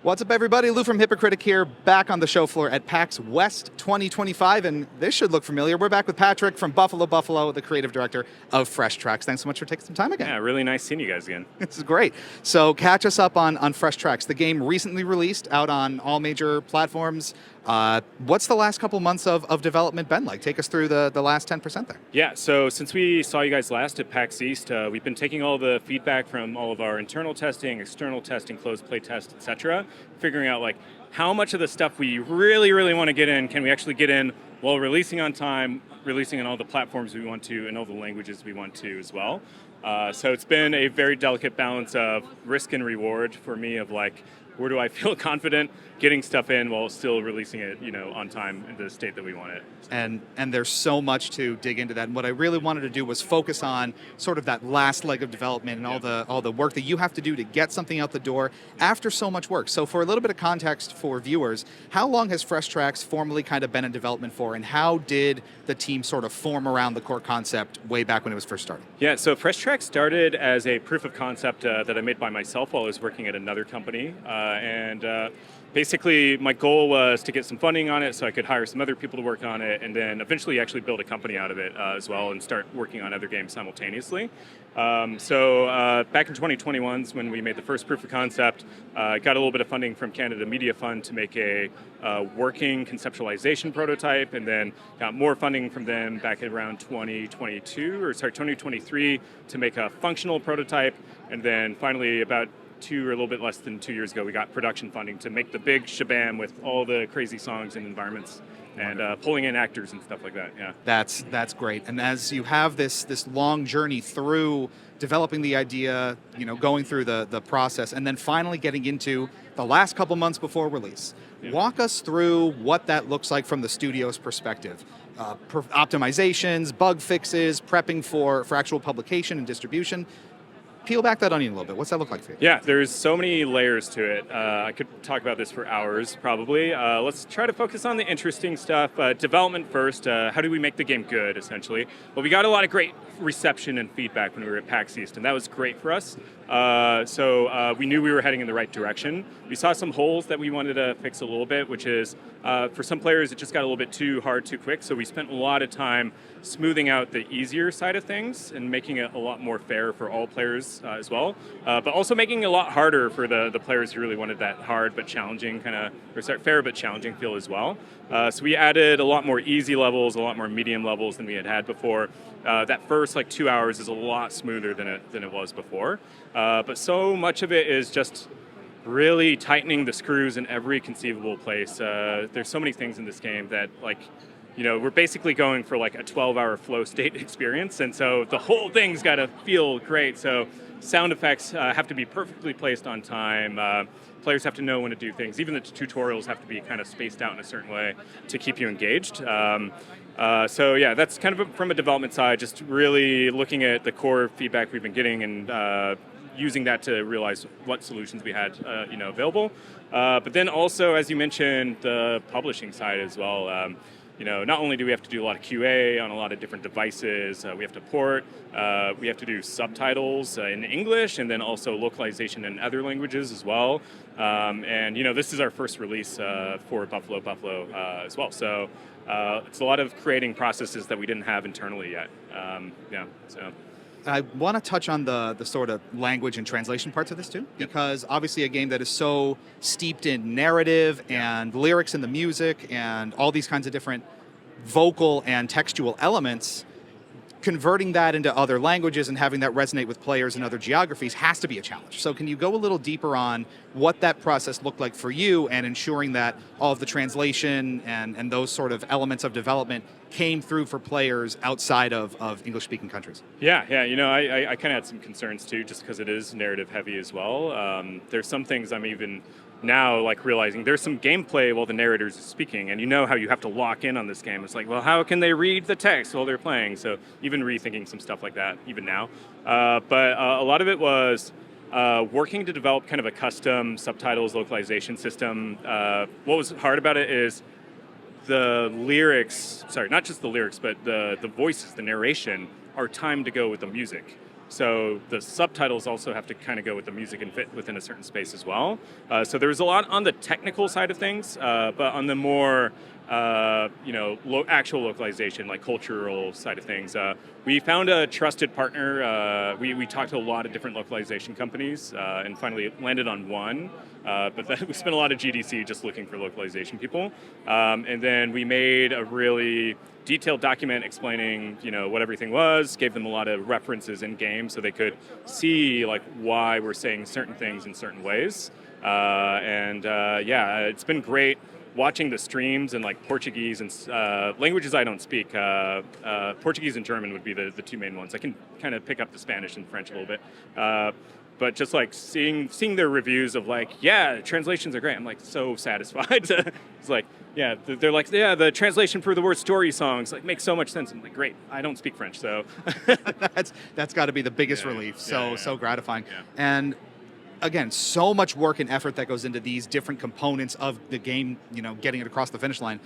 What's up, everybody? Lou from Hypocritic here, back on the show floor at PAX West 2025, and this should look familiar. We're back with Patrick from Buffalo, the creative director of Fresh Tracks. Thanks so much for taking some time again. Yeah, really nice seeing you guys again. This is great. So catch us up on Fresh Tracks. The game recently released, out on all major platforms. What's the last couple months of development been like? Take us through the last 10% there. Yeah, so since we saw you guys last at PAX East, we've been taking all the feedback from all of our internal testing, external testing, closed play test, etc., figuring out like how much of the stuff we really want to get in can we actually get in while releasing on time, releasing on all the platforms we want to, and all the languages we want to as well. So it's been a very delicate balance of risk and reward for me of like, where do I feel confident getting stuff in while still releasing it, on time in the state that we want it. And there's so much to dig into that. And what I really wanted to do was focus on sort of that last leg of development and all the work that you have to do to get something out the door after so much work. So for a little bit of context for viewers, how long has Fresh Tracks formally kind of been in development for, and how did the team sort of form around the core concept way back when it was first starting? Yeah, so Fresh Tracks started as a proof of concept that I made by myself while I was working at another company. Basically, my goal was to get some funding on it so I could hire some other people to work on it, and then eventually actually build a company out of it as well and start working on other games simultaneously. Back in 2021 is when we made the first proof of concept. Got a little bit of funding from Canada Media Fund to make a working conceptualization prototype, and then got more funding from them back at around 2023 to make a functional prototype, and then finally about 2 or a little bit less than 2 years ago, we got production funding to make the big shabam with all the crazy songs and environments and pulling in actors and stuff like that. Yeah, that's great. And as you have this long journey through developing the idea, going through the process, and then finally getting into the last couple months before release, walk us through what that looks like from the studio's perspective. Optimizations, bug fixes, prepping for actual publication and distribution. Peel back that onion a little bit. What's that look like for you? Yeah, there's so many layers to it. I could talk about this for hours, probably. Let's try to focus on the interesting stuff. Development first. How do we make the game good, essentially? Well, we got a lot of great reception and feedback when we were at PAX East, and that was great for us. We knew we were heading in the right direction. We saw some holes that we wanted to fix a little bit, which is, for some players, it just got a little bit too hard too quick, so we spent a lot of time smoothing out the easier side of things and making it a lot more fair for all players as well, but also making it a lot harder for the players who really wanted that hard but challenging fair but challenging feel as well. So we added a lot more easy levels, a lot more medium levels than we had before. That first 2 hours is a lot smoother than it was before, but so much of it is just really tightening the screws in every conceivable place. There's so many things in this game that we're basically going for a 12-hour flow state experience, and so the whole thing's got to feel great. So sound effects have to be perfectly placed on time. Players have to know when to do things. Even the tutorials have to be kind of spaced out in a certain way to keep you engaged. So yeah, that's kind of from a development side, just really looking at the core feedback we've been getting and using that to realize what solutions we had available. But then also, as you mentioned, the publishing side as well. Not only do we have to do a lot of QA on a lot of different devices, we have to port, we have to do subtitles in English, and then also localization in other languages as well. This is our first release for Buffalo as well. So it's a lot of creating processes that we didn't have internally yet. I want to touch on the sort of language and translation parts of this too, because obviously a game that is so steeped in narrative and lyrics in the music and all these kinds of different vocal and textual elements, converting that into other languages and having that resonate with players in other geographies has to be a challenge. So can you go a little deeper on what that process looked like for you and ensuring that all of the translation and those sort of elements of development came through for players outside of English-speaking countries? Yeah. I kind of had some concerns too, just because it is narrative heavy as well. There's some things I'm even now realizing there's some gameplay while the narrator's speaking, and how you have to lock in on this game. It's well, how can they read the text while they're playing? So even rethinking some stuff like that even now. But a lot of it was working to develop kind of a custom subtitles localization system. What was hard about it is the lyrics, not just the lyrics, but the voices, the narration are timed to go with the music. So the subtitles also have to kind of go with the music and fit within a certain space as well. So there was a lot on the technical side of things, but on the more actual localization, like cultural side of things, we found a trusted partner. We talked to a lot of different localization companies and finally landed on one. But we spent a lot of GDC just looking for localization people. And then we made a really detailed document explaining, what everything was, gave them a lot of references in game so they could see like why we're saying certain things in certain ways. It's been great watching the streams in like Portuguese and languages I don't speak. Portuguese and German would be the two main ones. I can kind of pick up the Spanish and French a little bit. But just like seeing their reviews of like, yeah, translations are great. I'm like so satisfied. It's like, yeah, they're like, yeah, the translation for the word story songs like makes so much sense. I'm like, great, I don't speak French, so that's got to be the biggest relief. So gratifying. Yeah. And again, so much work and effort that goes into these different components of the game, getting it across the finish line.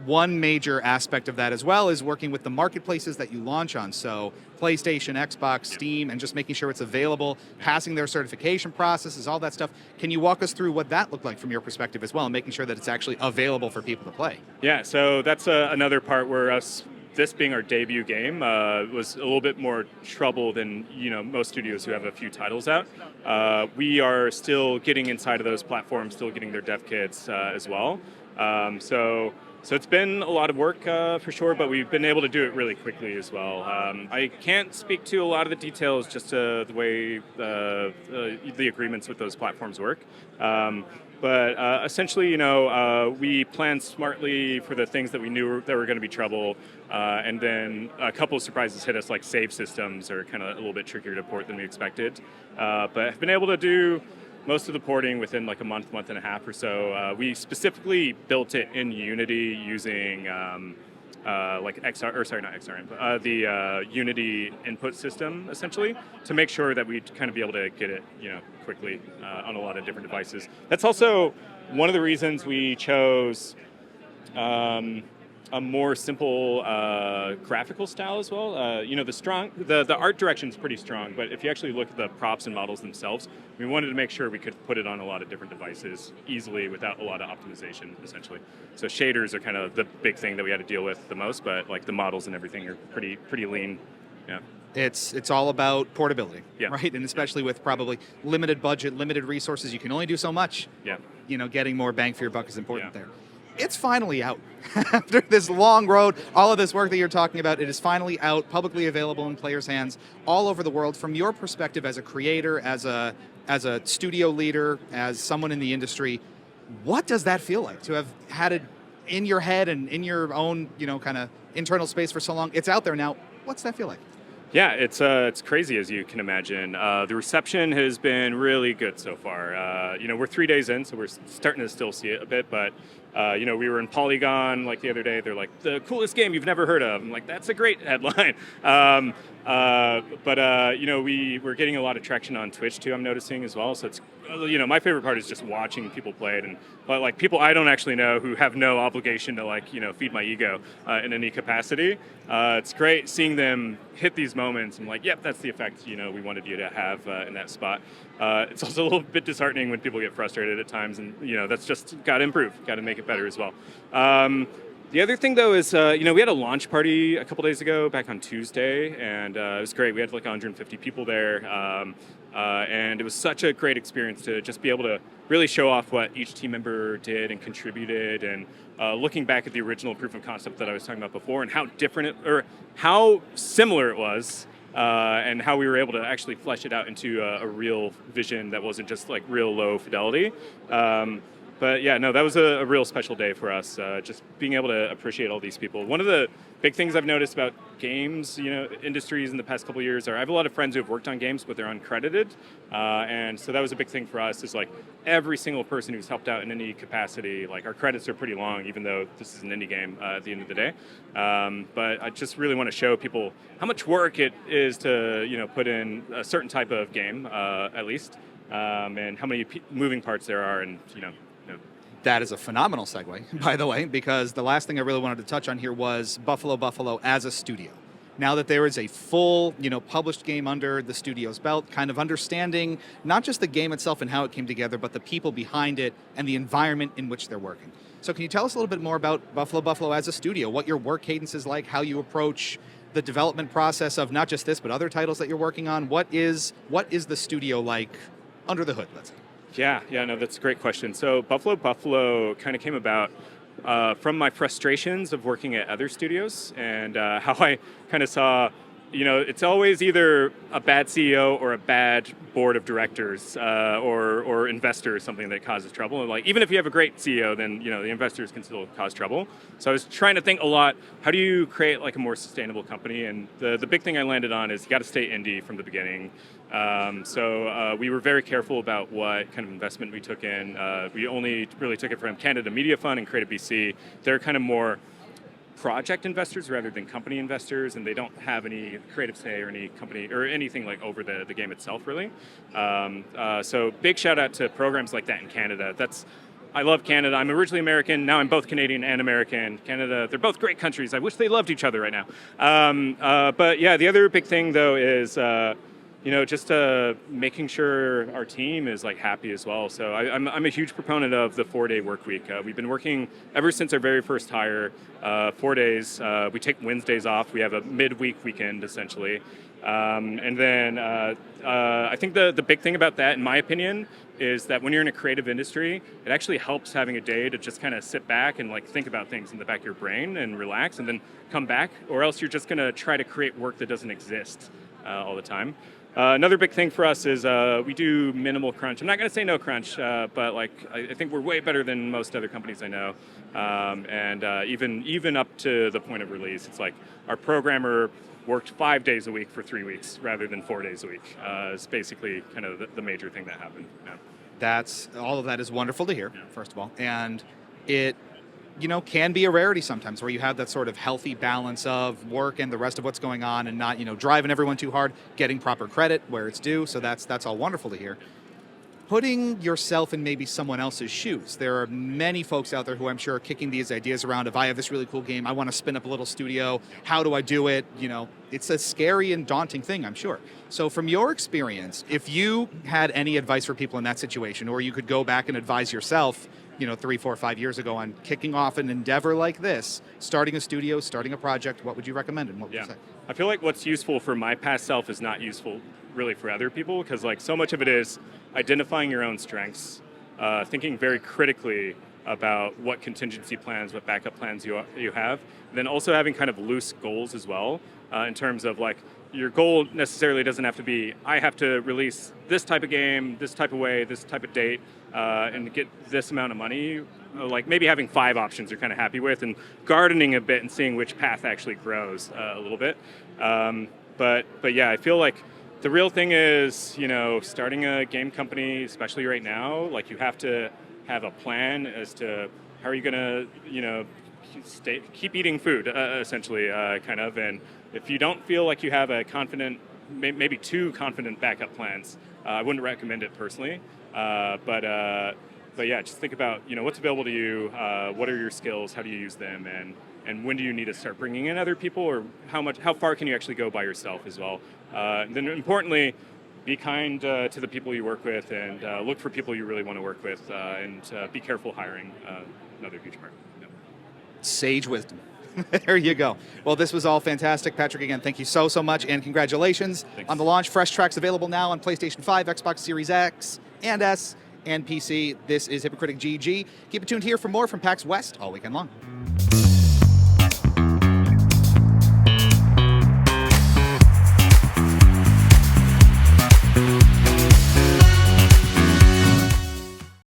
One major aspect of that as well is working with the marketplaces that you launch on. So PlayStation, Xbox, Steam, and just making sure it's available, passing their certification processes, all that stuff. Can you walk us through what that looked like from your perspective as well, and making sure that it's actually available for people to play? Yeah, so that's another part where this being our debut game was a little bit more trouble than most studios who have a few titles out. We are still getting inside of those platforms, still getting their dev kits as well. So it's been a lot of work for sure, but we've been able to do it really quickly as well. I can't speak to a lot of the details, just the way the agreements with those platforms work. But essentially, we planned smartly for the things that we knew that were going to be trouble, and then a couple of surprises hit us, like save systems are kind of a little bit trickier to port than we expected. But I've been able to do most of the porting within like a month and a half or so. We specifically built it in Unity using the Unity input system, essentially, to make sure that we'd kind of be able to get it, quickly on a lot of different devices. That's also one of the reasons we chose a more simple graphical style as well. The art direction is pretty strong, but if you actually look at the props and models themselves, we wanted to make sure we could put it on a lot of different devices easily without a lot of optimization, essentially. So shaders are kind of the big thing that we had to deal with the most, but like the models and everything are pretty lean. Yeah. It's all about portability, right? And especially with probably limited budget, limited resources, you can only do so much. Yeah. Getting more bang for your buck is important there. It's finally out. After this long road, all of this work that you're talking about, it is finally out, publicly available in players' hands all over the world. From your perspective as a creator, as a studio leader, as someone in the industry, what does that feel like to have had it in your head and in your own, kind of internal space for so long? It's out there now. What's that feel like? Yeah, it's crazy, as you can imagine. The reception has been really good so far. We're 3 days in, so we're starting to still see it a bit, but we were in Polygon like the other day. They're like, the coolest game you've never heard of. I'm like, that's a great headline. We're getting a lot of traction on Twitch too, I'm noticing as well. So it's, my favorite part is just watching people play it, but like people I don't actually know who have no obligation to feed my ego in any capacity. It's great seeing them hit these moments. I'm like, yep, that's the effect we wanted you to have in that spot. It's also a little bit disheartening when people get frustrated at times, and that's just got to improve, got to make it better as well. The other thing, though, is, we had a launch party a couple days ago, back on Tuesday, and it was great. We had like 150 people there, and it was such a great experience to just be able to really show off what each team member did and contributed, and looking back at the original proof of concept that I was talking about before, and how different or how similar it was, and how we were able to actually flesh it out into a real vision that wasn't just like real low fidelity. But yeah, no, that was a real special day for us, just being able to appreciate all these people. One of the big things I've noticed about games, industries in the past couple of years are I have a lot of friends who have worked on games, but they're uncredited. And so that was a big thing for us, is like every single person who's helped out in any capacity, like our credits are pretty long, even though this is an indie game at the end of the day. But I just really want to show people how much work it is to, put in a certain type of game, at least, and how many moving parts there are, and, That is a phenomenal segue, by the way, because the last thing I really wanted to touch on here was Buffalo as a studio. now that there is a full, published game under the studio's belt, kind of understanding not just the game itself and how it came together, but the people behind it and the environment in which they're working. So can you tell us a little bit more about Buffalo as a studio, what your work cadence is like, how you approach the development process of not just this, but other titles that you're working on? What is the studio like under the hood, let's say? Yeah, no, that's a great question. So Buffalo kind of came about from my frustrations of working at other studios and how I kind of saw, it's always either a bad CEO or a bad board of directors or investors, something that causes trouble. And like, even if you have a great CEO, then the investors can still cause trouble. So I was trying to think a lot, how do you create like a more sustainable company? And the big thing I landed on is you got to stay indie from the beginning. So we were very careful about what kind of investment we took in. We only really took it from Canada Media Fund and Creative BC. They're kind of more project investors rather than company investors, and they don't have any creative say or any company or anything like over the game itself, really. So big shout out to programs like that in Canada. I love Canada. I'm originally American. Now I'm both Canadian and American. Canada, they're both great countries. I wish they loved each other right now. But yeah, the other big thing though is just making sure our team is like happy as well. So I'm a huge proponent of the 4-day work week. We've been working ever since our very first hire, 4 days. We take Wednesdays off. We have a midweek weekend essentially. And then I think the big thing about that, in my opinion, is that when you're in a creative industry, it actually helps having a day to just kind of sit back and like think about things in the back of your brain and relax and then come back, or else you're just going to try to create work that doesn't exist all the time. Another big thing for us is we do minimal crunch. I'm not going to say no crunch, but like I think we're way better than most other companies I know, and even up to the point of release. It's like our programmer worked 5 days a week for 3 weeks rather than 4 days a week. It's basically kind of the major thing that happened. Yeah. All of that is wonderful to hear, first of all, and it can be a rarity sometimes where you have that sort of healthy balance of work and the rest of what's going on and not, driving everyone too hard, getting proper credit where it's due. So that's all wonderful to hear. Putting yourself in maybe someone else's shoes. There are many folks out there who I'm sure are kicking these ideas around of, I have this really cool game, I want to spin up a little studio, how do I do it? It's a scary and daunting thing, I'm sure. So from your experience, if you had any advice for people in that situation, or you could go back and advise yourself 3, 4, 5 years ago on kicking off an endeavor like this, starting a studio, starting a project, what would you recommend and what would you say? I feel like what's useful for my past self is not useful really for other people, because like so much of it is identifying your own strengths, thinking very critically about what contingency plans, what backup plans you have, and then also having kind of loose goals as well, in terms of like your goal necessarily doesn't have to be, I have to release this type of game, this type of way, this type of date, and get this amount of money. Like maybe having 5 options you're kind of happy with, and gardening a bit and seeing which path actually grows a little bit. But yeah, I feel like the real thing is, starting a game company, especially right now, like you have to have a plan as to how are you going to, keep eating food, essentially, kind of. And if you don't feel like you have a confident, maybe 2 confident backup plans, I wouldn't recommend it personally. But yeah, just think about, what's available to you, what are your skills, how do you use them, and when do you need to start bringing in other people, or how far can you actually go by yourself as well. And then importantly, be kind to the people you work with, and look for people you really want to work with, and be careful hiring, another huge part. Yeah. Sage wisdom. There you go. Well, this was all fantastic. Patrick, again, thank you so much, and congratulations. Thanks. On the launch. Fresh Tracks available now on PlayStation 5, Xbox Series X and S, and PC. This is HypocriticGG. Keep it tuned here for more from PAX West all weekend long.